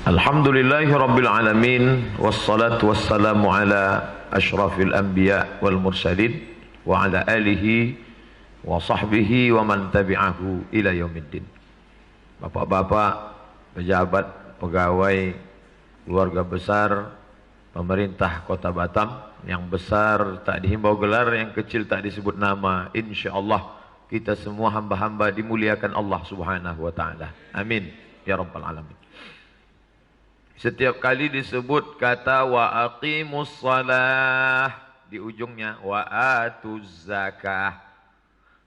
Alhamdulillahi Rabbil Alamin, wassalatu wassalamu ala ashrafil anbiya wal mursalin wa ala alihi wa sahbihi wa man tabi'ahu ila yaumiddin. Bapak-bapak, pejabat, pegawai, keluarga besar, pemerintah Kota Batam, yang besar tak dihimbau gelar, yang kecil tak disebut nama, insyaallah kita semua hamba-hamba dimuliakan Allah Subhanahu wa taala. Amin ya rabbal alamin. Setiap kali disebut kata wa aqimus shalah di ujungnya wa atuz zakah.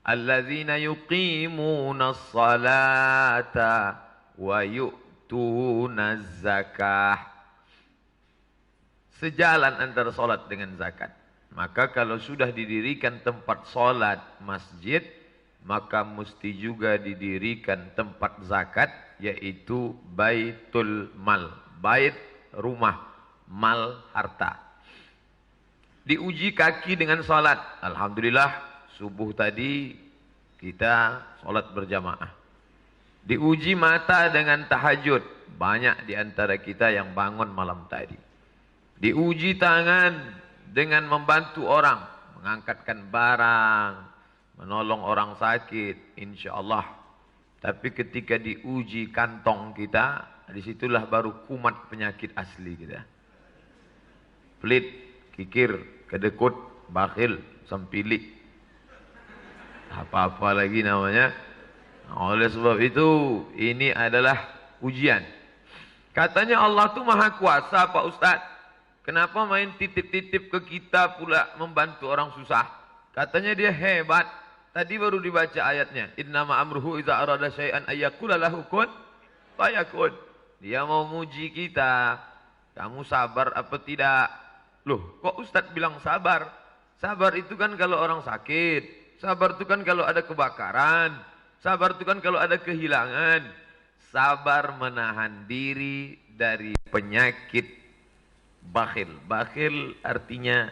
Alladzina yuqimunas salata wa yu'tunaz zakah. Sejalan antara salat dengan zakat. Maka kalau sudah didirikan tempat salat masjid, maka mesti juga didirikan tempat zakat, yaitu baitul mal. Bait rumah, mal harta. Diuji kaki dengan salat. Alhamdulillah subuh tadi kita salat berjamaah. Diuji mata dengan tahajud. Banyak di antara kita yang bangun malam tadi. Diuji tangan dengan membantu orang, mengangkatkan barang, menolong orang sakit, insyaallah. Tapi ketika diuji kantong kita, disitulah baru kumat penyakit asli kita. Pelit, kikir, kedekut, bakhil, sempilik, apa-apa lagi namanya. Oleh sebab itu, ini adalah ujian. Katanya Allah tuh maha kuasa Pak Ustadz. Kenapa main titip-titip ke kita pula membantu orang susah? Katanya dia hebat. Tadi baru dibaca ayatnya. Innama amruhu idza arada syai'an ayyakula lahu kun fayakun. Dia mau muji kita. Kamu sabar apa tidak? Loh, kok Ustadz bilang sabar? Sabar itu kan kalau orang sakit. Sabar itu kan kalau ada kebakaran. Sabar itu kan kalau ada kehilangan. Sabar menahan diri dari penyakit bakhil. Bakhil artinya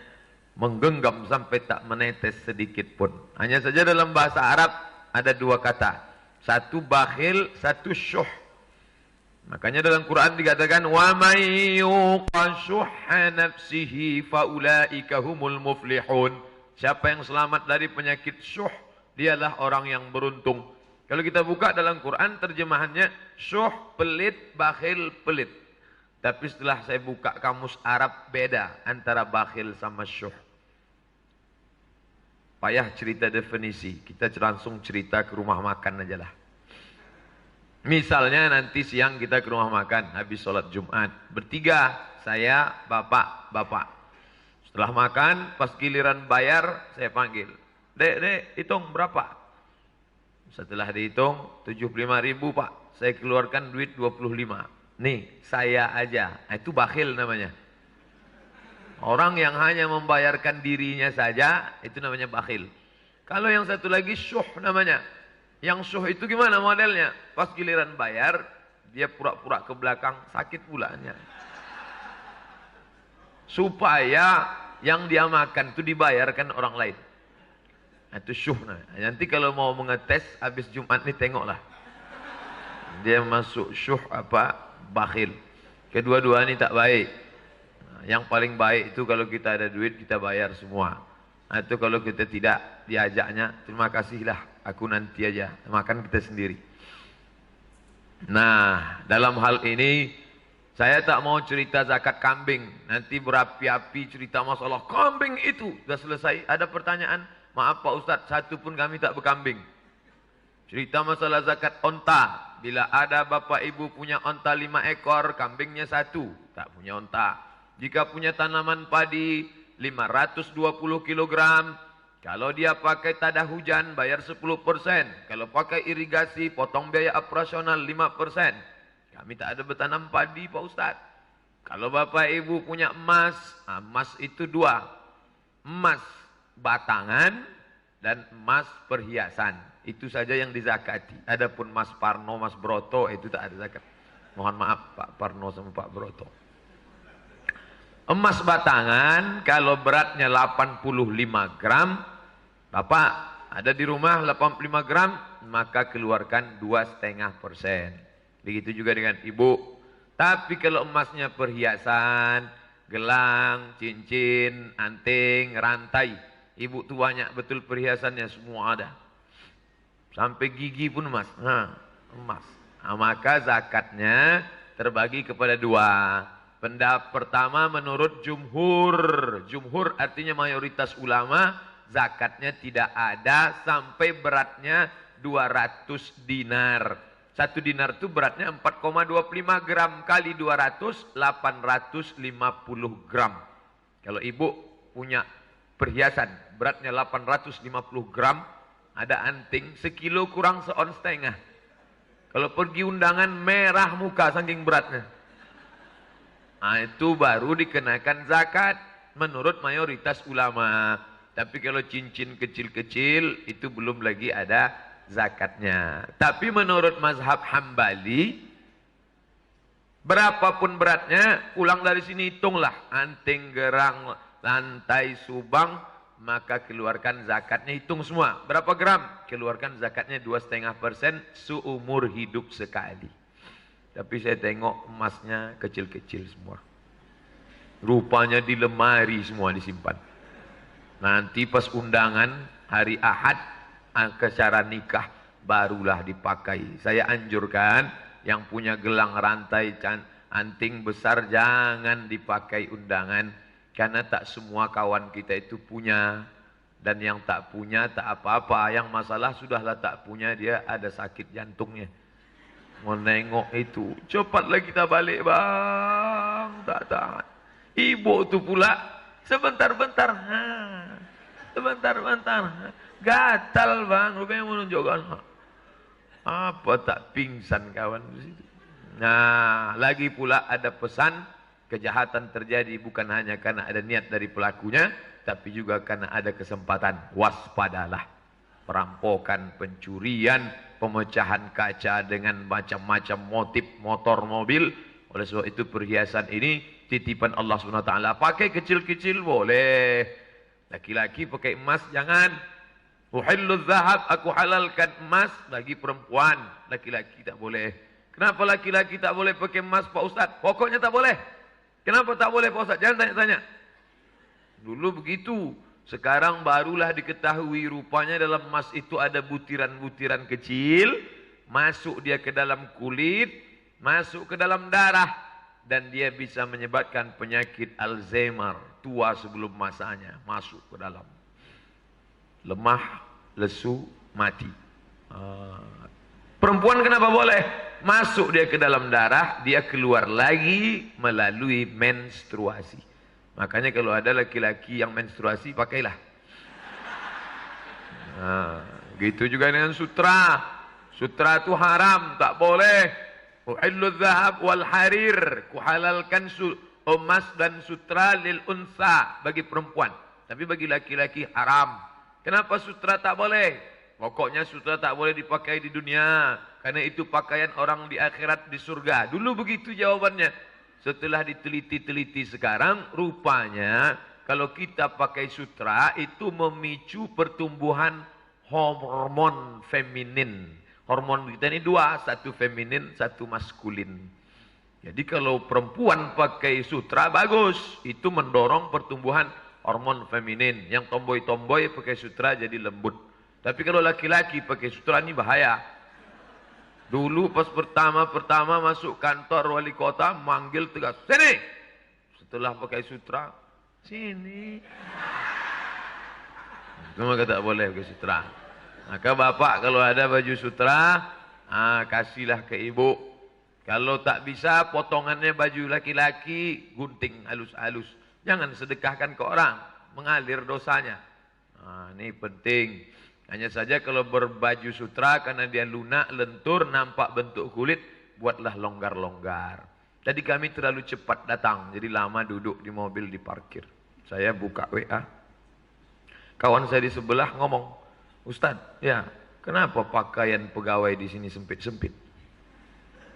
menggenggam sampai tak menetes sedikit pun. Hanya saja dalam bahasa Arab ada dua kata. Satu bakhil, satu syuh. Makanya dalam Quran dikatakan wa may yuqashuhha nafsihi faulaika humul muflihun. Siapa yang selamat dari penyakit syuh, dialah orang yang beruntung. Kalau kita buka dalam Quran terjemahannya syuh pelit, bakhil pelit. Tapi setelah saya buka kamus Arab beda antara bakhil sama syuh. Payah cerita definisi, kita langsung cerita ke rumah makan aja lah. Misalnya nanti siang kita ke rumah makan, habis sholat Jumat. Bertiga, saya, bapak. Setelah makan, pas giliran bayar, saya panggil. Dek, hitung berapa? Setelah dihitung, 75.000 Pak. Saya keluarkan duit 25. Nih, saya aja. Itu bakhil namanya. Orang yang hanya membayarkan dirinya saja, itu namanya bakhil. Kalau yang satu lagi syuh namanya. Yang syuh itu gimana modelnya? Pas giliran bayar, dia pura-pura ke belakang, sakit pulanya. Supaya yang dia makan itu dibayarkan orang lain. Itu syuh. Nanti kalau mau mengetes, habis Jumat nih tengoklah. Dia masuk syuh apa? Bakhil. Kedua-dua ini tak baik. Yang paling baik itu kalau kita ada duit, kita bayar semua. Itu kalau kita tidak diajaknya, terima kasihlah, aku nanti aja, makan kita sendiri. Nah, dalam hal ini saya tak mau cerita zakat kambing. Nanti berapi-api cerita masalah kambing itu. Sudah selesai, ada pertanyaan, maaf Pak Ustadz, satu pun kami tak berkambing. Cerita masalah zakat onta. Bila ada bapak ibu punya onta 5 ekor, kambingnya 1, tak punya onta. Jika punya tanaman padi 520 kg, kalau dia pakai tada hujan bayar 10%. Kalau pakai irigasi potong biaya operasional 5%. Kami tak ada bertanam padi Pak Ustadz. Kalau bapak ibu punya emas, emas itu 2. Emas batangan dan emas perhiasan. Itu saja yang dizakati. Adapun Mas Parno, Mas Broto itu tak ada zakat. Mohon maaf Pak Parno sama Pak Broto. Emas batangan kalau beratnya 85 gram, Bapak ada di rumah 85 gram, maka keluarkan 2,5%. Begitu juga dengan Ibu. Tapi kalau emasnya perhiasan, gelang, cincin, anting, rantai, Ibu tuh banyak betul perhiasannya, semua ada. Sampai gigi pun emas. Emas. Nah, maka zakatnya terbagi kepada dua. Pendapat pertama menurut jumhur. Jumhur artinya mayoritas ulama, zakatnya tidak ada sampai beratnya 200 dinar. 1 dinar itu beratnya 4,25 gram kali 200, 850 gram. Kalau ibu punya perhiasan beratnya 850 gram, ada anting sekilo kurang seon setengah. Kalau pergi undangan merah muka saking beratnya. Nah, itu baru dikenakan zakat menurut mayoritas ulama. Tapi kalau cincin kecil-kecil itu belum lagi ada zakatnya. Tapi menurut mazhab Hambali, berapapun beratnya, pulang dari sini hitunglah. Anting, gerang, lantai, subang, maka keluarkan zakatnya, hitung semua. Berapa gram? Keluarkan zakatnya 2,5% seumur hidup sekali. Tapi saya tengok emasnya kecil-kecil semua. Rupanya di lemari semua disimpan. Nanti pas undangan hari Ahad, acara nikah barulah dipakai. Saya anjurkan yang punya gelang, rantai, anting besar jangan dipakai undangan. Karena tak semua kawan kita itu punya. Dan yang tak punya tak apa-apa. Yang masalah sudahlah tak punya, dia ada sakit jantungnya. Mau nengok itu, cepatlah kita balik bang, tak tahan. Ibu tu pula sebentar-bentar, sebentar-bentar, gatal bang, rupanya menunjukkan apa tak pingsan kawan di situ. Nah, lagi pula ada pesan, kejahatan terjadi bukan hanya karena ada niat dari pelakunya, tapi juga karena ada kesempatan. Waspadalah, perampokan, pencurian, pemecahan kaca dengan macam-macam motif motor, mobil. Oleh sebab itu perhiasan ini titipan Allah SWT. Pakai kecil-kecil boleh. Laki-laki pakai emas jangan. Uhillu zahab, aku halalkan emas bagi perempuan. Laki-laki tak boleh. Kenapa laki-laki tak boleh pakai emas Pak Ustaz? Pokoknya tak boleh. Kenapa tak boleh Pak Ustaz? Jangan tanya-tanya. Dulu begitu. Sekarang barulah diketahui rupanya dalam emas itu ada butiran-butiran kecil. Masuk dia ke dalam kulit, masuk ke dalam darah. Dan dia bisa menyebabkan penyakit Alzheimer. Tua sebelum masanya. Masuk ke dalam. Lemah, lesu, mati. Perempuan kenapa boleh? Masuk dia ke dalam darah, dia keluar lagi melalui menstruasi. Makanya kalau ada laki-laki yang menstruasi, pakailah. Nah, gitu juga dengan sutra. Sutra itu haram, tak boleh. Uhillu dzahab wal harir. Kuhalalkan emas dan sutra lil unsa, bagi perempuan. Tapi bagi laki-laki haram. Kenapa sutra tak boleh? Pokoknya sutra tak boleh dipakai di dunia. Karena itu pakaian orang di akhirat, di surga. Dulu begitu jawabannya. Setelah diteliti-teliti sekarang, rupanya kalau kita pakai sutra itu memicu pertumbuhan hormon feminin. Hormon kita ini dua, satu feminin, satu maskulin. Jadi kalau perempuan pakai sutra bagus, itu mendorong pertumbuhan hormon feminin. Yang tomboy-tomboy pakai sutra jadi lembut. Tapi kalau laki-laki pakai sutra ini bahaya. Dulu pas pertama masuk kantor wali kota, manggil tegas, sini. Setelah pakai sutra, sini. Itu maka tak boleh pakai sutra. Maka bapak kalau ada baju sutra, kasihlah ke ibu. Kalau tak bisa, potongannya baju laki-laki, gunting halus-halus. Jangan sedekahkan ke orang, mengalir dosanya. Ini penting. Hanya saja kalau berbaju sutra karena dia lunak, lentur, nampak bentuk kulit, buatlah longgar-longgar. Tadi kami terlalu cepat datang, jadi lama duduk di mobil diparkir. Saya buka WA. Kawan saya di sebelah ngomong, Ustadz, ya, kenapa pakaian pegawai di sini sempit-sempit?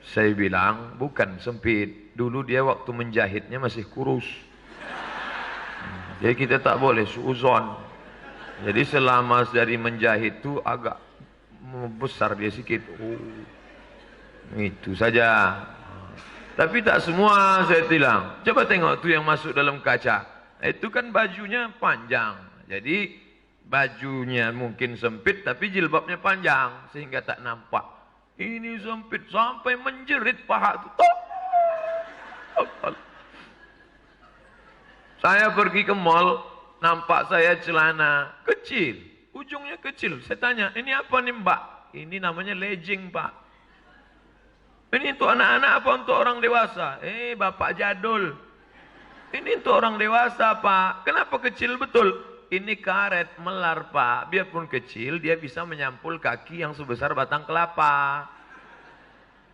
Saya bilang, bukan sempit. Dulu dia waktu menjahitnya masih kurus. Jadi kita tak boleh suuzon. Jadi selama dari menjahit itu agak besar dia sedikit. Itu saja. Tapi tak semua saya bilang. Coba tengok tu yang masuk dalam kaca. Itu kan bajunya panjang. Jadi bajunya mungkin sempit tapi jilbabnya panjang sehingga tak nampak. Ini sempit sampai menjerit paha tu. Saya pergi ke mall, nampak saya celana kecil, ujungnya kecil. Saya tanya, ini apa nih mbak? Ini namanya legging pak. Ini untuk anak-anak apa untuk orang dewasa? Bapak jadul. Ini untuk orang dewasa pak. Kenapa kecil betul? Ini karet melar pak. Biarpun kecil, dia bisa menyampul kaki yang sebesar batang kelapa.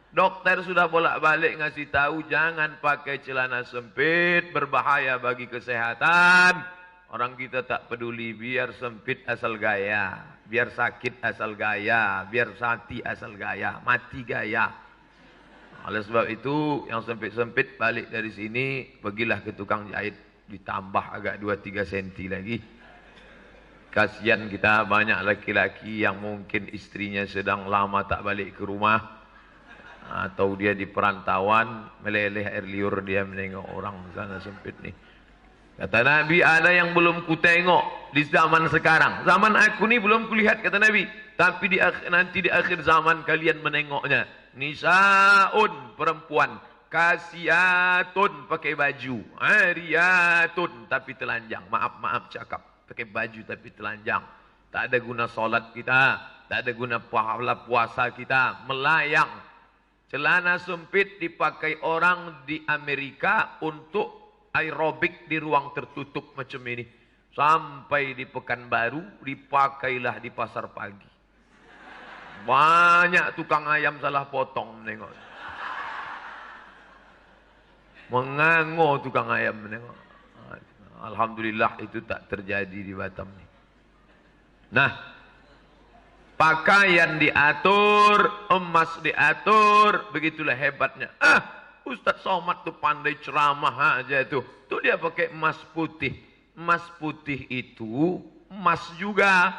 Dokter sudah bolak-balik ngasih tahu jangan pakai celana sempit, berbahaya bagi kesehatan. Orang kita tak peduli, biar sempit asal gaya, biar sakit asal gaya, biar mati asal gaya, mati gaya. Oleh sebab itu yang sempit-sempit balik dari sini, pergilah ke tukang jahit, ditambah agak 2-3 senti lagi. Kasihan kita banyak laki-laki yang mungkin istrinya sedang lama tak balik ke rumah. Atau dia di perantauan, meleleh air liur dia menengok orang sana sempit nih. Kata Nabi, ada yang belum kutengok di zaman sekarang. Zaman aku ni belum kulihat kata Nabi. Tapi nanti di akhir zaman kalian menengoknya. Nisaun, perempuan. Kasiatun, pakai baju. Ariyatun, tapi telanjang. Maaf cakap. Pakai baju tapi telanjang. Tak ada guna solat kita. Tak ada guna pahala puasa kita. Melayang. Celana sempit dipakai orang di Amerika untuk aerobik di ruang tertutup macam ini. Sampai di Pekanbaru dipakailah di pasar pagi. Banyak tukang ayam salah potong menengok. Mengango tukang ayam menengok. Alhamdulillah itu tak terjadi di Batam ni. Nah, pakaian diatur, emas diatur, begitulah hebatnya. Ustaz Somad tu pandai ceramah aja tu. Tu dia pakai emas putih. Emas putih itu emas juga.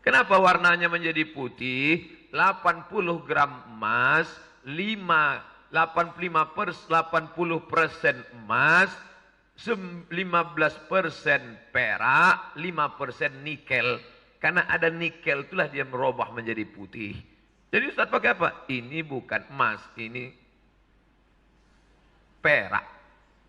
Kenapa warnanya menjadi putih? 80 gram emas, 80% emas, 15% perak, 5% nikel. Karena ada nikel itulah dia merubah menjadi putih. Jadi Ustaz pakai apa? Ini bukan emas, ini perak.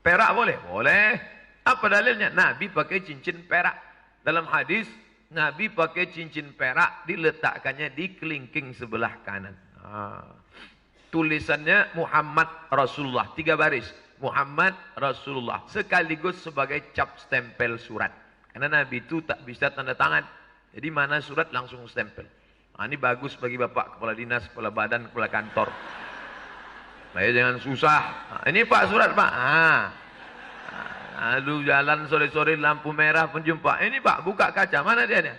Perak boleh? Boleh. Apa dalilnya? Nabi pakai cincin perak. Dalam hadis, Nabi pakai cincin perak diletakkannya di kelingking sebelah kanan. Tulisannya Muhammad Rasulullah, 3 baris. Muhammad Rasulullah sekaligus sebagai cap stempel surat. Karena Nabi itu tak bisa tanda tangan. Jadi mana surat langsung stempel. Ini bagus bagi bapak kepala dinas, kepala badan, kepala kantor. Jangan susah. Ini pak surat pak. Aduh jalan sore-sore lampu merah penjumpa. Ini pak buka kaca, mana dia nih?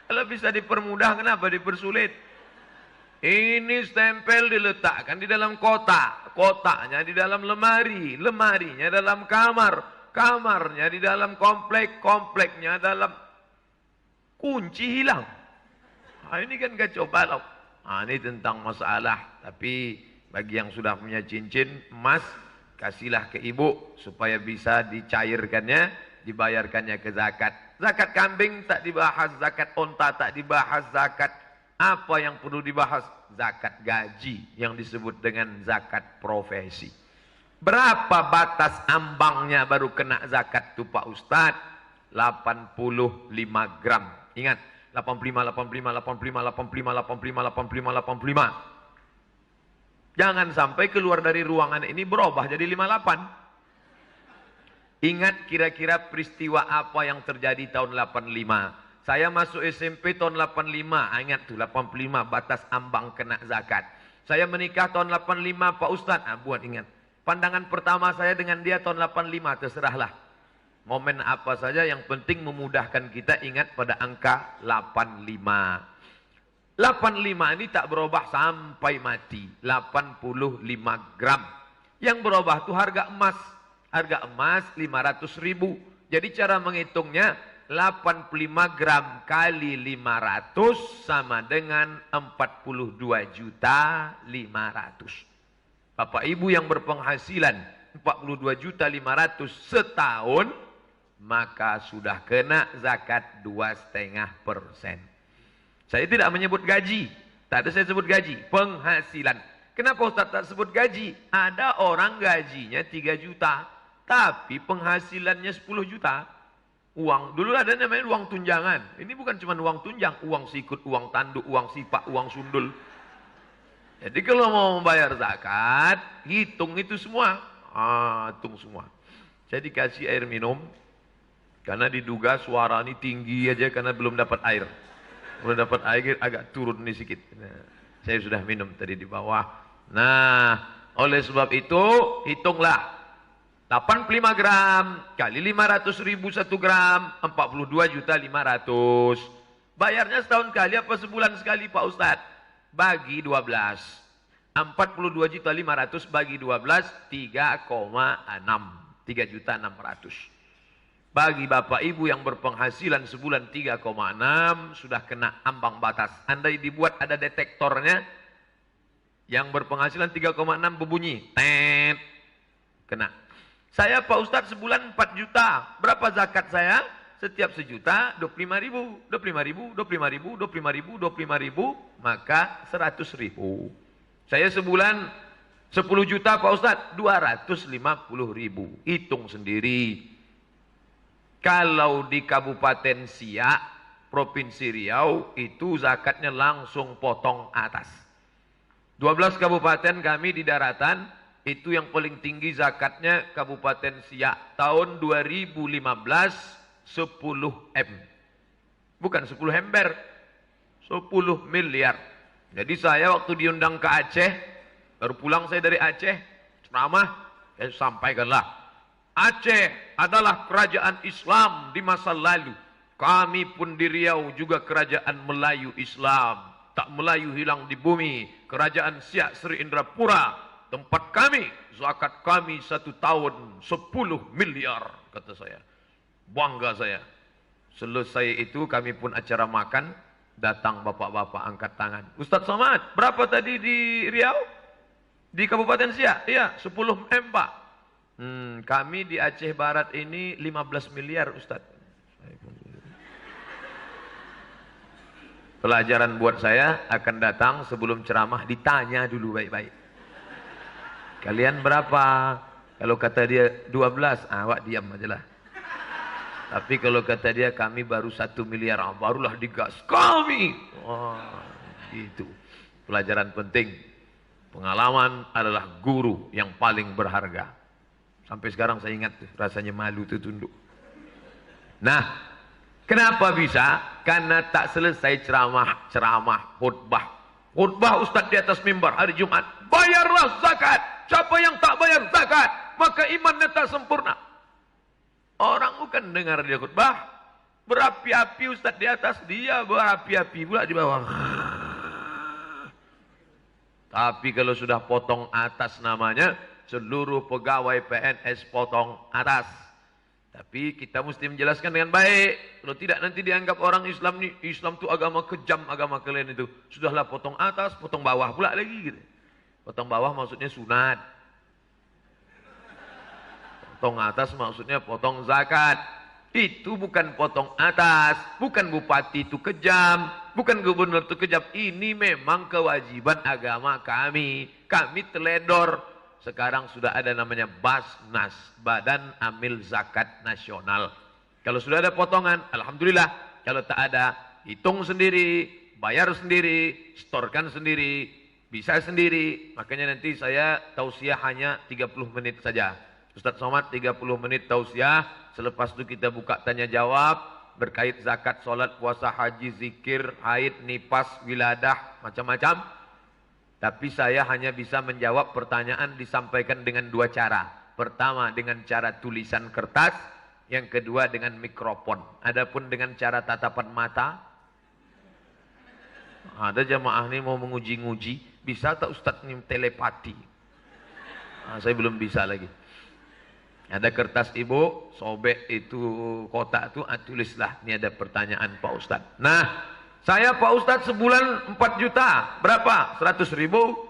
Kalau bisa dipermudah kenapa dipersulit? Ini stempel diletakkan di dalam kotak. Kotaknya di dalam lemari. Lemarinya dalam kamar. Kamarnya di dalam komplek. Kompleknya dalam kunci hilang. Ini kan kacau balau. Ini tentang masalah. Tapi bagi yang sudah punya cincin emas, kasihlah ke ibu supaya bisa dicairkannya, dibayarkannya ke zakat. Zakat kambing tak dibahas, zakat onta tak dibahas, zakat apa yang perlu dibahas? Zakat gaji yang disebut dengan zakat profesi. Berapa batas ambangnya baru kena zakat tu Pak Ustaz? 85 gram. Ingat, 85. Jangan sampai keluar dari ruangan ini berubah jadi 58. Ingat kira-kira peristiwa apa yang terjadi tahun 85. Saya masuk SMP tahun 85. Ingat tuh 85 batas ambang kena zakat. Saya menikah tahun 85 Pak Ustaz. Buat ingat. Pandangan pertama saya dengan dia tahun 85 terserahlah. Momen apa saja yang penting memudahkan kita ingat pada angka 85. 85 ini tak berubah sampai mati. 85 gram. Yang berubah itu harga emas. Harga emas 500.000. Jadi cara menghitungnya 85 gram kali 500 sama dengan 42.500.000. Bapak Ibu yang berpenghasilan 42.500.000 setahun, maka sudah kena zakat 2,5%. Saya tidak menyebut gaji. Tak ada saya sebut gaji. Penghasilan. Kenapa Ustaz tak sebut gaji? Ada orang gajinya 3 juta. Tapi penghasilannya 10 juta. Uang. Dulu ada namanya uang tunjangan. Ini bukan cuma uang tunjang. Uang sikut, uang tanduk, uang sipak, uang sundul. Jadi kalau mau membayar zakat, hitung itu semua. Hitung semua. Saya dikasih air minum. Karena diduga suara ini tinggi aja karena belum dapat air. Kalau dapat air agak turun nih sedikit. Nah, saya sudah minum tadi di bawah. Nah, oleh sebab itu hitunglah 85 gram kali 500.000 1 gram 42.500.000. Bayarnya setahun kali apa sebulan sekali Pak Ustadz? Bagi 12. 42.500.000 bagi 12 3,6. 3.600.000. Bagi Bapak Ibu yang berpenghasilan sebulan 3,6 sudah kena ambang batas. Andai dibuat ada detektornya, yang berpenghasilan 3,6 berbunyi, tet, kena. Saya Pak Ustadz sebulan 4 juta. Berapa zakat saya? Setiap sejuta 25.000, 25.000, 25.000, 25.000, 25.000, maka 100.000. Saya sebulan 10 juta Pak Ustadz, 250.000. Hitung sendiri. Kalau di Kabupaten Siak, Provinsi Riau, itu zakatnya langsung potong atas. 12 kabupaten kami di daratan, itu yang paling tinggi zakatnya Kabupaten Siak. Tahun 2015, 10 M. Bukan 10 ember, 10 miliar. Jadi saya waktu diundang ke Aceh, baru pulang saya dari Aceh, ceramah, saya sampaikanlah. Aceh adalah kerajaan Islam di masa lalu. Kami pun di Riau juga kerajaan Melayu Islam. Tak Melayu hilang di bumi. Kerajaan Siak Sri Indrapura. Tempat kami, zakat kami 1 tahun 10 miliar, kata saya. Bangga saya. Selesai itu kami pun acara makan. Datang bapak-bapak angkat tangan. Ustaz Somad, berapa tadi di Riau? Di Kabupaten Siak? Iya, 10 M Pak. Kami di Aceh Barat ini 15 miliar Ustaz. Pelajaran buat saya akan datang sebelum ceramah ditanya dulu baik-baik. Kalian berapa? Kalau kata dia 12, awak diam aja lah. Tapi kalau kata dia kami baru 1 miliar, barulah digas. Kami! Itu. Pelajaran penting. Pengalaman adalah guru yang paling berharga. Sampai sekarang saya ingat rasanya malu itu tunduk. Nah, kenapa bisa? Karena tak selesai ceramah, khutbah. Khutbah Ustaz di atas mimbar hari Jumat. Bayarlah zakat. Siapa yang tak bayar zakat, maka imannya tak sempurna. Orang bukan dengar dia khutbah. Berapi-api Ustaz di atas, dia berapi-api pula di bawah. Tapi kalau sudah potong atas namanya, seluruh pegawai PNS potong atas. Tapi kita mesti menjelaskan dengan baik. Kalau tidak nanti dianggap orang Islam ni, Islam tu agama kejam, agama kalian itu. Sudahlah potong atas, potong bawah pula lagi gitu. Potong bawah maksudnya sunat. Potong atas maksudnya potong zakat. Itu bukan potong atas, bukan bupati itu kejam, bukan gubernur itu kejam. Ini memang kewajiban agama kami. Kami teledor. Sekarang sudah ada namanya Basnas, Badan Amil Zakat Nasional. Kalau sudah ada potongan, alhamdulillah. Kalau tak ada, hitung sendiri, bayar sendiri, storkan sendiri, bisa sendiri. Makanya nanti saya tausiah hanya 30 menit saja. Ustaz Somad 30 menit tausiah, selepas itu kita buka tanya jawab berkait zakat, solat, puasa, haji, zikir, haid, nifas, wiladah, macam-macam. Tapi saya hanya bisa menjawab pertanyaan disampaikan dengan 2 cara. Pertama dengan cara tulisan kertas, Yang kedua dengan mikrofon. Adapun dengan cara tatapan mata, ada jamaah ini mau menguji-nguji, bisa tak Ustadz ini telepati? Saya belum bisa lagi. Ada kertas ibu, sobek itu kotak itu, tulislah, ini ada pertanyaan Pak Ustadz. Nah, saya Pak Ustadz sebulan 4 juta, berapa? 100 ribu?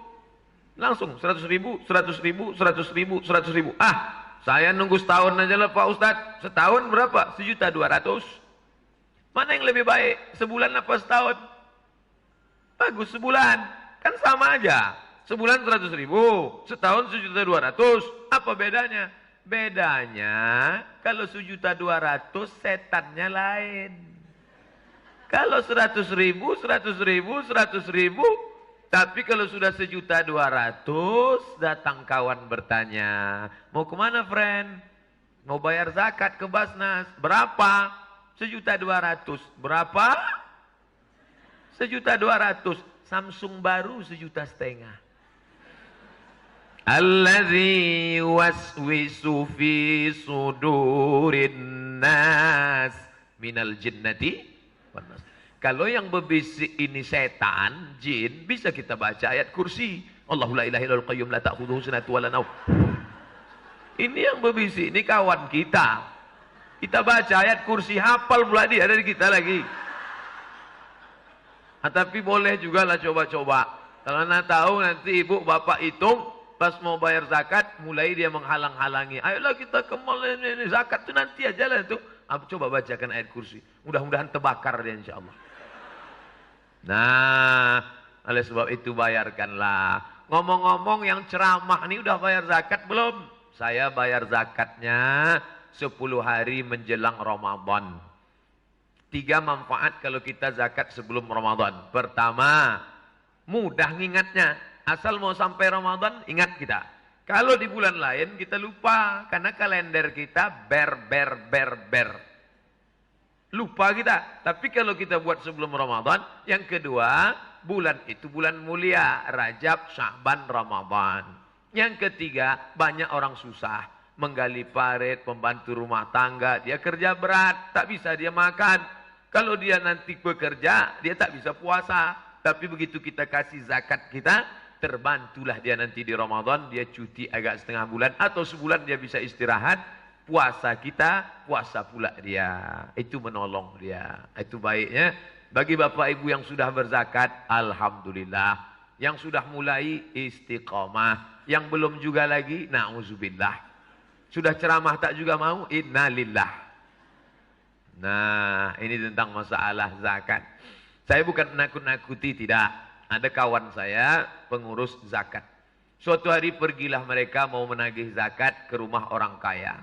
Langsung 100 ribu, 100 ribu, 100 ribu, 100 ribu. Saya nunggu setahun aja lah Pak Ustadz. Setahun berapa? 1.200.000. Mana yang lebih baik? Sebulan apa setahun? Bagus sebulan. Kan sama aja. Sebulan 100 ribu. Setahun 1.200.000. Apa bedanya? Bedanya kalau 1.200.000 setannya lain. Kalau 100 ribu, 100 ribu, 100 ribu. Tapi kalau sudah 1.200.000, datang kawan bertanya, mau kemana friend? Mau bayar zakat ke Basnas. Berapa? 1.200.000. Berapa? 1.200.000. Samsung baru 1.500.000. Allazi waswisu fi sudurin nas minal jinnati wan nas. Kalau yang berbisik ini setan, jin, bisa kita baca ayat kursi. Allahu la ilaha illal qayyum la ta'khudhuhu sinatun wa la naum. Ini yang berbisik, ini kawan kita. Kita baca ayat kursi, hafal pula dia dari kita lagi. Tapi boleh juga lah coba-coba. Kalau nak tahu nanti ibu bapak hitung, pas mau bayar zakat, mulai dia menghalang-halangi. Ayolah kita kemal ini zakat itu nanti aja lah itu. Coba bacakan ayat kursi. Mudah-mudahan terbakar dia insya Allah. Nah, oleh sebab itu bayarkanlah. Ngomong-ngomong yang ceramah ini udah bayar zakat belum? Saya bayar zakatnya 10 hari menjelang Ramadan. 3 manfaat kalau kita zakat sebelum Ramadan. Pertama, mudah ngingatnya. Asal mau sampai Ramadan, ingat kita. Kalau di bulan lain kita lupa. Karena kalender kita ber. Lupa kita. Tapi kalau kita buat sebelum Ramadan, yang kedua, bulan itu bulan mulia. Rajab, Sya'ban, Ramadan. Yang ketiga, banyak orang susah. Menggali parit, pembantu rumah tangga. Dia kerja berat, tak bisa dia makan. Kalau dia nanti bekerja, dia tak bisa puasa. Tapi begitu kita kasih zakat kita, terbantulah dia nanti di Ramadan. Dia cuti agak setengah bulan. Atau sebulan dia bisa istirahat. Puasa kita, puasa pula dia. Itu menolong dia. Itu baiknya. Bagi bapak ibu yang sudah berzakat, alhamdulillah. Yang sudah mulai istiqamah. Yang belum juga lagi, na'udzubillah. Sudah ceramah tak juga mau, innalillah. Nah, ini tentang masalah zakat. Saya bukan menakut-nakuti, tidak. Ada kawan saya, pengurus zakat. Suatu hari pergilah mereka mau menagih zakat ke rumah orang kaya.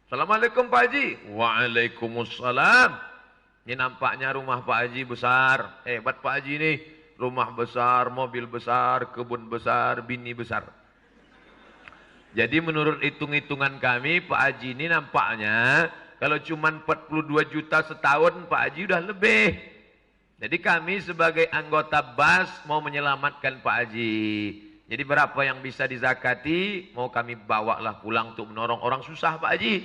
Assalamualaikum Pak Haji. Waalaikumsalam. Ini nampaknya rumah Pak Haji besar. Hebat Pak Haji ini. Rumah besar, mobil besar, kebun besar, bini besar. Jadi menurut hitung-hitungan kami, Pak Haji ini nampaknya kalau cuma 42 juta setahun, Pak Haji udah lebih. Jadi kami sebagai anggota BAS mau menyelamatkan Pak Haji. Jadi berapa yang bisa dizakati, mau kami bawalah pulang untuk menolong orang susah Pak Haji.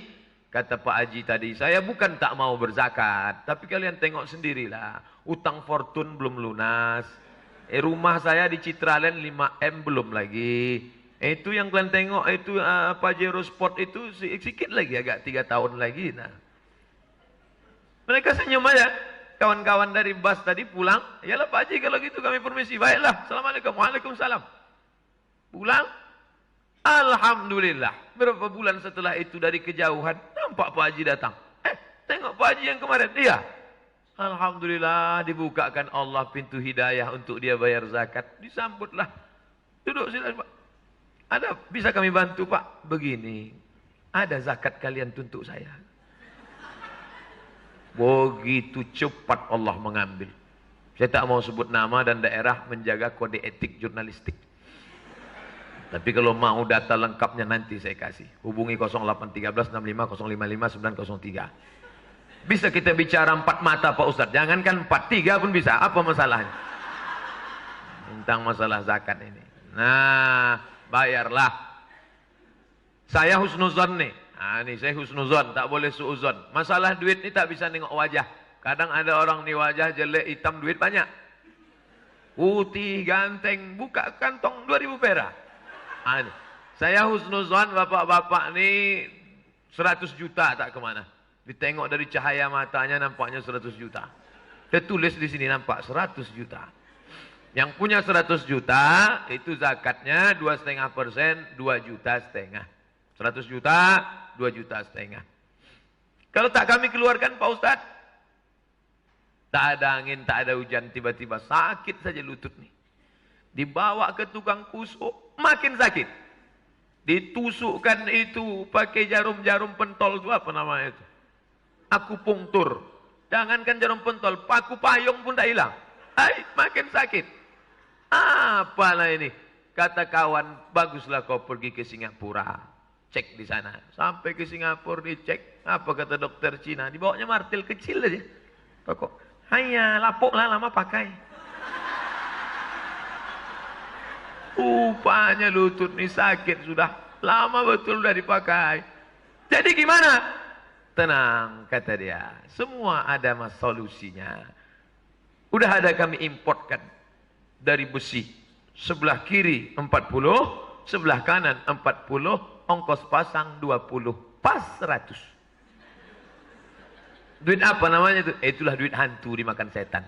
Kata Pak Haji tadi, saya bukan tak mau berzakat. Tapi kalian tengok sendirilah. Utang fortun belum lunas. Rumah saya di Citraland 5M belum lagi. Itu yang kalian tengok, itu Pajero Sport itu sedikit lagi, agak 3 tahun lagi. Nah. Mereka senyum aja. Kawan-kawan dari BAS tadi pulang. Yalah Pak Haji kalau gitu kami permisi. Baiklah. Assalamualaikum. Waalaikumsalam. Pulang. Alhamdulillah. Berapa bulan setelah itu dari kejauhan. Nampak Pak Haji datang. Tengok Pak Haji yang kemarin. Iya. Alhamdulillah dibukakan Allah pintu hidayah untuk dia bayar zakat. Disambutlah. Duduk sila Pak. Ada bisa kami bantu Pak? Begini. Ada zakat kalian untuk saya. Begitu cepat Allah mengambil. Saya tak mau sebut nama dan daerah menjaga kode etik jurnalistik. Tapi kalau mau data lengkapnya nanti saya kasih. Hubungi 0813 65 055 903. Bisa kita bicara 4 mata Pak Ustadz. Jangankan 4, 3 pun bisa. Apa masalahnya? Tentang masalah zakat ini. Nah, bayarlah. Saya husnuzon nih. Ini saya husnuzon, tak boleh suuzon. Masalah duit ni tak bisa nengok wajah. Kadang ada orang ni wajah jelek, hitam, duit banyak. Putih, ganteng, buka kantong 2000 perak. Saya husnuzon bapak-bapak ni 100 juta tak kemana. Ditengok dari cahaya matanya nampaknya 100 juta. Tertulis di sini nampak 100 juta. Yang punya 100 juta itu zakatnya 2,5%, 2,5 juta. 100 juta, 2,5 juta. Kalau tak kami keluarkan Pak Ustadz, tak ada angin, tak ada hujan, tiba-tiba sakit saja lutut nih. Dibawa ke tukang kusuk, makin sakit. Ditusukkan itu pakai jarum-jarum pentol itu apa namanya itu? Akupunktur. Jangankan jarum pentol, paku payung pun tak hilang. Makin sakit. Apalah ini? Kata kawan, baguslah kau pergi ke Singapura. Cek di sana. Sampai ke Singapura dicek. Apa kata dokter Cina? Dibawanya martil kecil aja. Pokok. Hanya lapuklah lama pakai. Rupanya lutut ini sakit sudah. Lama betul sudah dipakai. Jadi gimana? Tenang, kata dia. Semua ada solusinya. Udah ada kami importkan dari besi. Sebelah kiri 40, sebelah kanan 40, ongkos pasang 20, pas 100. Duit apa namanya itu? Itulah duit hantu dimakan setan.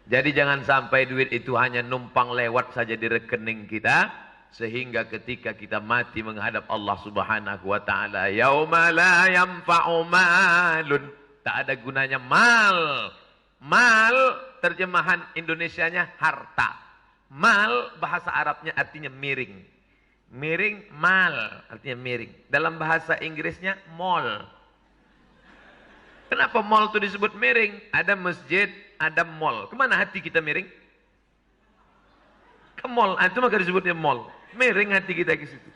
Jadi jangan sampai duit itu hanya numpang lewat saja di rekening kita, sehingga ketika kita mati menghadap Allah Subhanahu wa taala, yauma la yanfa'u malun, tak ada gunanya mal. Mal terjemahan Indonesianya harta. Mal bahasa Arabnya artinya miring. Miring mal artinya miring. Dalam bahasa Inggrisnya mall. Kenapa mall itu disebut miring? Ada masjid, ada mall. Kemana hati kita miring? Ke mall. Itu maka disebutnya mall. Miring hati kita ke situ.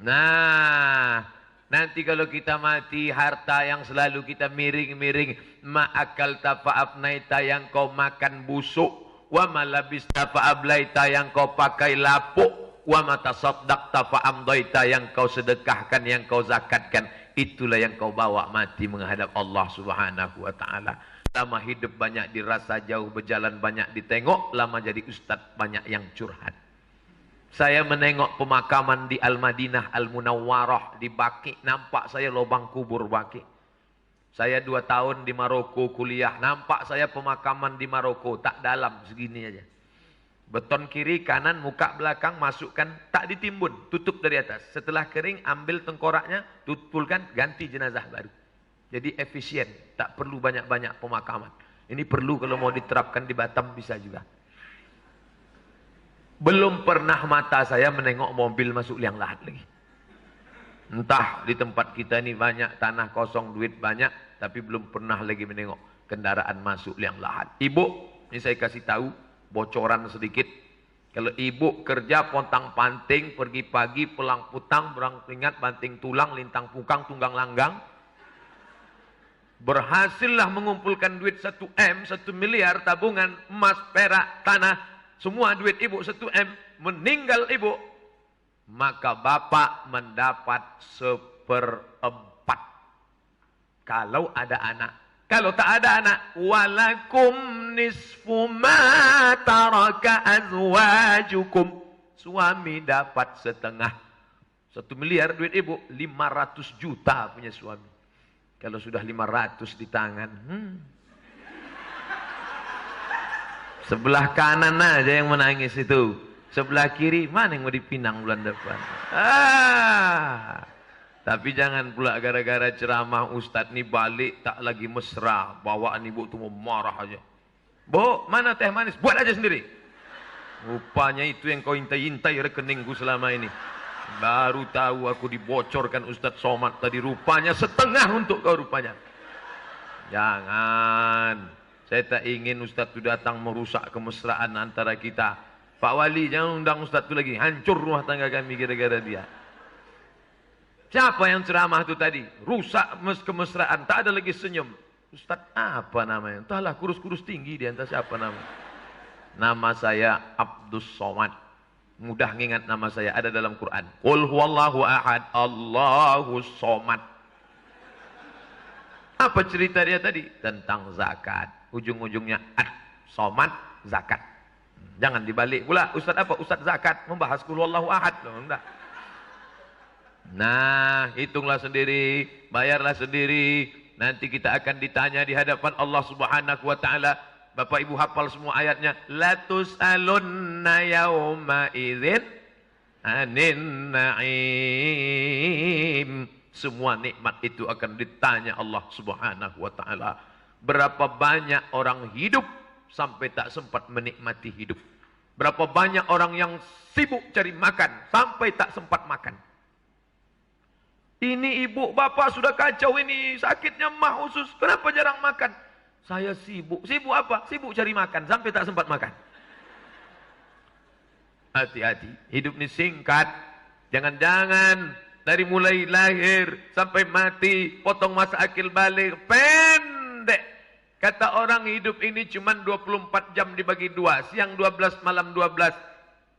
Nah, nanti kalau kita mati, harta yang selalu kita miring-miring, ma'akal tafa'abnaita yang kau makan busuk, wa malabis tafa'ablaita yang kau pakai lapuk, wa matasaddaq tafa'amdaita yang kau sedekahkan, yang kau zakatkan, itulah yang kau bawa mati menghadap Allah Subhanahu wa taala. Lama hidup banyak dirasa, jauh berjalan banyak ditengok, lama jadi ustaz banyak yang curhat. Saya menengok pemakaman di Al-Madinah Al-Munawwarah di Baqi, nampak saya lubang kubur Baqi. Saya 2 tahun di Maroko kuliah, nampak saya pemakaman di Maroko, tak dalam segini aja. Beton kiri, kanan, muka belakang, masukkan, tak ditimbun, tutup dari atas. Setelah kering, ambil tengkoraknya, tutulkan, ganti jenazah baru. Jadi efisien, tak perlu banyak-banyak pemakaman. Ini perlu kalau mau diterapkan di Batam bisa juga. Belum pernah mata saya menengok mobil masuk liang lahat lagi. Entah di tempat kita ini banyak tanah kosong, duit banyak, tapi belum pernah lagi menengok kendaraan masuk liang lahat. Ibu, ini saya kasih tahu, bocoran sedikit. Kalau ibu kerja pontang panting, pergi pagi, pulang putang, berang ingat, banting tulang, lintang pukang, tunggang langgang. Berhasillah mengumpulkan duit 1 M, 1 miliar, tabungan, emas, perak, tanah. Semua duit ibu 1 M, meninggal ibu, maka bapak mendapat 1/4. Kalau ada anak. Kalau tak ada anak, walakum nisfu ma taraka azwajukum. Suami dapat setengah. 1 miliar duit ibu, 500 juta punya suami. Kalau sudah 500 di tangan, sebelah kanan aja yang menangis itu. Sebelah kiri, mana yang mau dipinang bulan depan? Tapi jangan pula gara-gara ceramah Ustadz ni balik tak lagi mesra. Bawaan ibu tu mau marah aja. Bu, mana teh manis? Buat aja sendiri. Rupanya itu yang kau intai-intai rekeningku selama ini. Baru tahu aku dibocorkan Ustadz Somad tadi. Rupanya setengah untuk kau rupanya. Jangan. Saya tak ingin Ustadz itu datang merusak kemesraan antara kita. Pak Wali, jangan undang Ustadz itu lagi. Hancur rumah tangga kami gara-gara dia. Siapa yang ceramah itu tadi? Rusak kemesraan. Tak ada lagi senyum. Ustadz apa namanya? Entahlah, kurus-kurus tinggi dia. Entah siapa namanya. Nama saya Abdus Somad. Mudah ngingat nama saya, ada dalam Quran. Qul huwallahu ahad, Allahus somad. Apa cerita dia tadi? Tentang zakat. Ujung-ujungnya somad, zakat. Jangan dibalik pula, Ustaz apa? Ustaz zakat, membahas qul huwallahu ahad. Loh, enggak. Nah, hitunglah sendiri, bayarlah sendiri. Nanti kita akan ditanya di hadapan Allah Subhanahu wa taala. Bapak Ibu hafal semua ayatnya. La tus'alunna yauma idzin anin na'im. Semua nikmat itu akan ditanya Allah Subhanahu wa taala. Berapa banyak orang hidup sampai tak sempat menikmati hidup. Berapa banyak orang yang sibuk cari makan sampai tak sempat makan. Ini ibu bapak sudah kacau ini, sakitnya mah usus, kenapa jarang makan? Saya sibuk. Sibuk apa? Sibuk cari makan sampai tak sempat makan. Hati-hati, hidup ini singkat. Jangan-jangan dari mulai lahir sampai mati, potong masa akil balik, pendek. Kata orang hidup ini cuma 24 jam dibagi 2, siang 12, malam 12.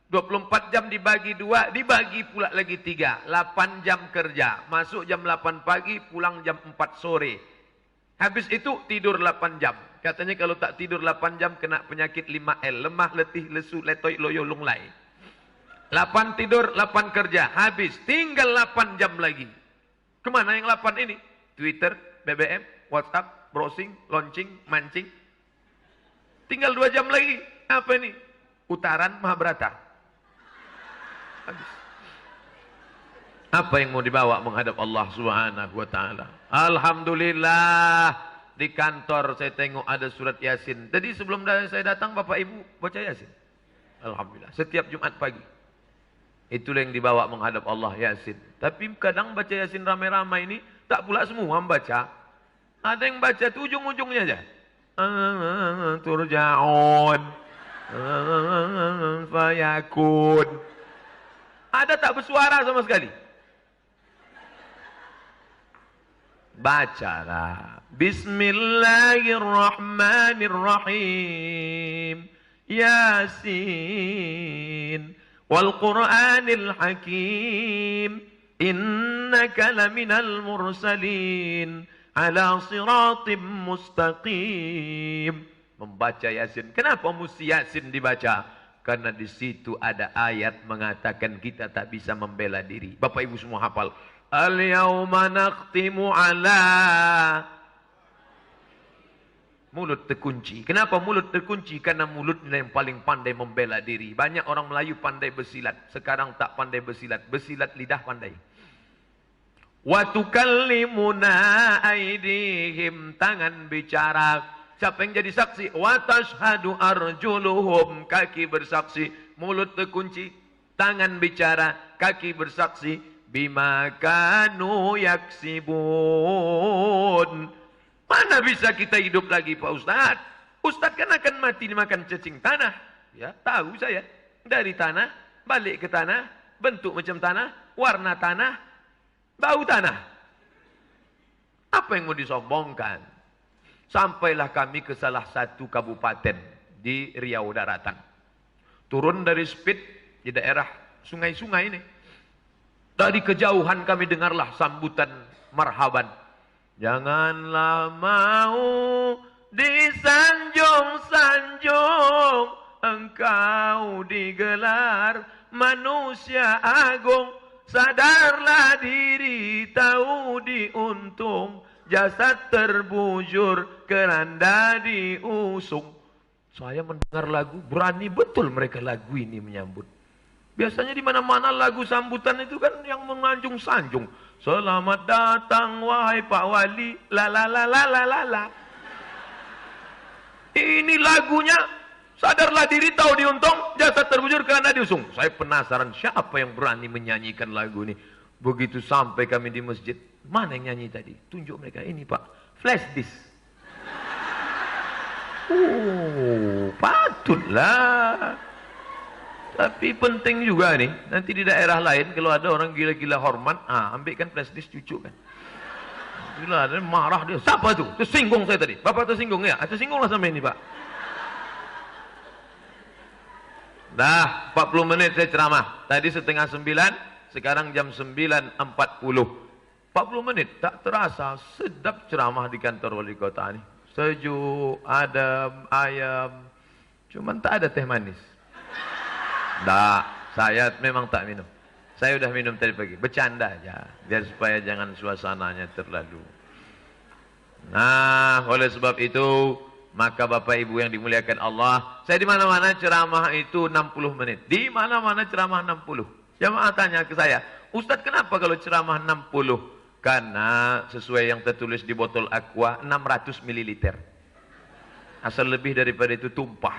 24 jam dibagi 2, dibagi pula lagi 3. 8 jam kerja. Masuk jam 8 pagi, pulang jam 4 sore. Habis itu tidur 8 jam. Katanya kalau tak tidur 8 jam kena penyakit 5L. Lemah, letih, lesu, letoy, loyo, lunglai. 8 tidur, 8 kerja. Habis. Tinggal 8 jam lagi. Kemana yang 8 ini? Twitter, BBM, WhatsApp, browsing, launching, mancing. Tinggal 2 jam lagi. Apa ini? Utaran Mahabharata. Habis. Apa yang mau dibawa menghadap Allah Subhanahu wa taala? Alhamdulillah, di kantor saya tengok ada surat Yasin. Jadi sebelum saya datang Bapak Ibu baca Yasin. Alhamdulillah, setiap Jumat pagi. Itulah yang dibawa menghadap Allah, Yasin. Tapi kadang baca Yasin ramai-ramai ini tak pula semua membaca. Ada yang baca tuh ujung-ujungnya aja. Turja'un. Fayakun. Ada tak bersuara sama sekali? Bacalah. Bismillahirrahmanirrahim. Yasin. Wal Qur'anil Hakim. Innaka laminal mursalin. Ala siratim mustaqim. Membaca Yasin. Kenapa mesti Yasin dibaca? Karena di situ ada ayat mengatakan kita tak bisa membela diri. Bapak Ibu semua hafal. Al-yawma nakhtimu ala. Mulut terkunci. Kenapa mulut terkunci? Karena mulutnya yang paling pandai membela diri. Banyak orang Melayu pandai bersilat. Sekarang tak pandai bersilat. Bersilat lidah pandai. Wa tukallimuna aydihim. Tangan bicara. Siapa yang jadi saksi? Wa tashhadu arjuluhum. Kaki bersaksi. Mulut terkunci. Tangan bicara. Kaki bersaksi. Bima kanu yaksibun. Mana bisa kita hidup lagi Pak Ustadz? Ustadz kan akan mati dimakan cacing tanah. Ya, tahu saya. Dari tanah, balik ke tanah. Bentuk macam tanah. Warna tanah. Bau tanah. Apa yang mau disombongkan? Sampailah kami ke salah satu kabupaten di Riau Daratan. Turun dari speed di daerah sungai-sungai ini. Dari kejauhan kami dengarlah sambutan marhaban. Janganlah mau disanjung-sanjung, engkau digelar manusia agung. Sadarlah diri, tahu diuntung. Jasad terbujur, keranda diusung. Saya mendengar lagu, berani betul mereka lagu ini menyambut. Biasanya di mana-mana lagu sambutan itu kan yang menganjung-sanjung. Selamat datang wahai Pak Wali, la la la la la la la. Ini lagunya, sadarlah diri tahu diuntung, jasad terbujur kerana diusung. Saya penasaran siapa yang berani menyanyikan lagu ini. Begitu sampai kami di masjid, mana yang nyanyi tadi? Tunjuk mereka, ini Pak, flash disk. Patutlah. Tapi penting juga nih, nanti di daerah lain kalau ada orang gila-gila hormat, ambilkan flash disk cucu kan. Gila, dia marah dia. Siapa tuh? Tersinggung saya tadi. Bapak tersinggung ya? Tersinggunglah sama ini Pak. Dah 40 menit saya ceramah. Tadi setengah 9, sekarang jam 9.40. 40 menit, tak terasa. Sedap ceramah di kantor wali kota ini. Sejuk, adem, ayam. Cuman tak ada teh manis. Dah, saya memang tak minum. Saya udah minum tadi pagi. Bercanda aja. Biar supaya jangan suasananya terlalu. Nah, oleh sebab itu, maka Bapak Ibu yang dimuliakan Allah, saya di mana-mana ceramah itu 60 menit. Di mana-mana ceramah 60. Jamaah tanya ke saya, Ustadz kenapa kalau ceramah 60? Karena sesuai yang tertulis di botol aqua 600 ml. Asal lebih daripada itu tumpah.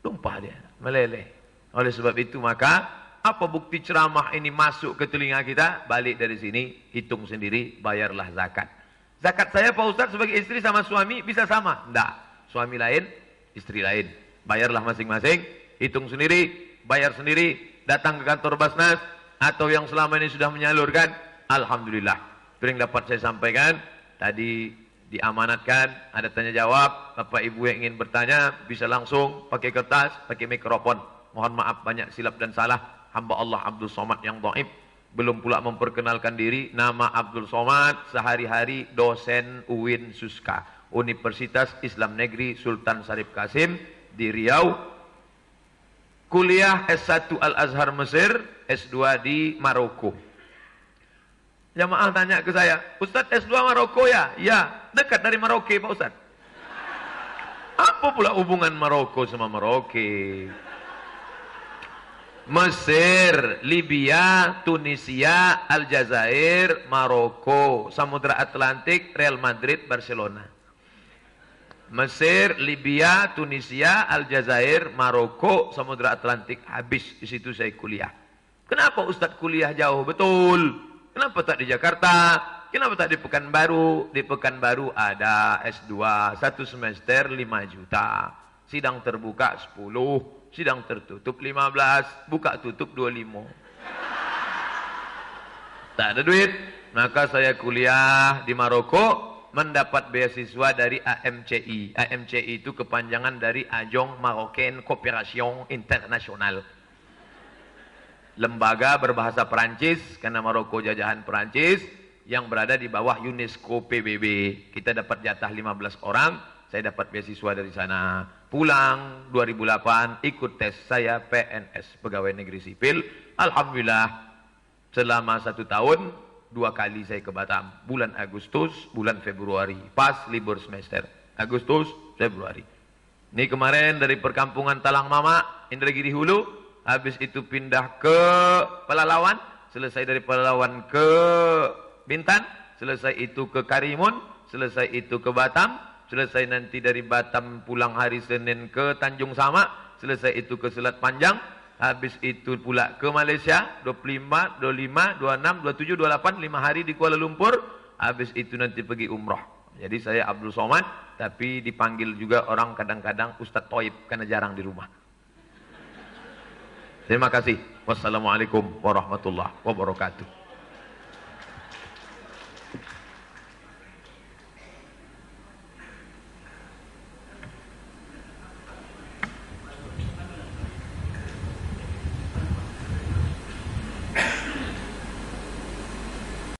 Tumpah dia, meleleh. Oleh sebab itu maka apa bukti ceramah ini masuk ke telinga kita? Balik dari sini, hitung sendiri, bayarlah zakat. Zakat saya Pak Ustadz sebagai istri sama suami bisa sama? Tidak. Suami lain, istri lain. Bayarlah masing-masing, hitung sendiri, bayar sendiri, datang ke kantor Basnas, atau yang selama ini sudah menyalurkan, Alhamdulillah. Itu yang dapat saya sampaikan. Tadi diamanatkan, ada tanya jawab. Bapak Ibu yang ingin bertanya, bisa langsung pakai kertas, pakai mikrofon. Mohon maaf banyak silap dan salah. Hamba Allah Abdul Somad yang dhaif. Belum pula memperkenalkan diri, nama Abdul Somad, sehari-hari dosen UIN Suska, Universitas Islam Negeri Sultan Syarif Kasim di Riau, kuliah S1 Al-Azhar Mesir, S2 di Maroko. Jamaah tanya ke saya, Ustadz S2 Maroko ya? Ya, dekat dari Merauke Pak Ustadz. Apa pula hubungan Maroko sama Merauke? Mesir, Libya, Tunisia, Aljazair, Maroko, Samudra Atlantik, Real Madrid, Barcelona. Mesir, Libya, Tunisia, Aljazair, Maroko, Samudra Atlantik, habis di situ saya kuliah. Kenapa Ustadz kuliah jauh? Betul. Kenapa tak di Jakarta? Kenapa tak di Pekanbaru? Di Pekanbaru ada S2, satu semester 5 juta. Sidang terbuka 10. Sidang tertutup 15, buka tutup 25. Tak ada duit, maka saya kuliah di Maroko, mendapat beasiswa dari AMCI. AMCI itu kepanjangan dari Agence Marocaine Coopération Internationale. Lembaga berbahasa Perancis, karena Maroko jajahan Perancis, yang berada di bawah UNESCO PBB. Kita dapat jatah 15 orang, saya dapat beasiswa dari sana. Pulang 2008, ikut tes saya PNS, Pegawai Negeri Sipil. Alhamdulillah, selama 1 tahun, 2 kali saya ke Batam. Bulan Agustus, bulan Februari. Pas libur semester. Agustus, Februari. Ini kemarin dari perkampungan Talang Mama, Indragiri Hulu. Habis itu pindah ke Pelalawan. Selesai dari Pelalawan ke Bintan. Selesai itu ke Karimun. Selesai itu ke Batam. Selesai nanti dari Batam pulang hari Senin ke Tanjung Sama. Selesai itu ke Selat Panjang. Habis itu pula ke Malaysia. 25, 25, 26, 27, 28. 5 hari di Kuala Lumpur. Habis itu nanti pergi umrah. Jadi saya Abdul Somad. Tapi dipanggil juga orang kadang-kadang Ustadz Toib. Karena jarang di rumah. Terima kasih. Wassalamualaikum warahmatullahi wabarakatuh.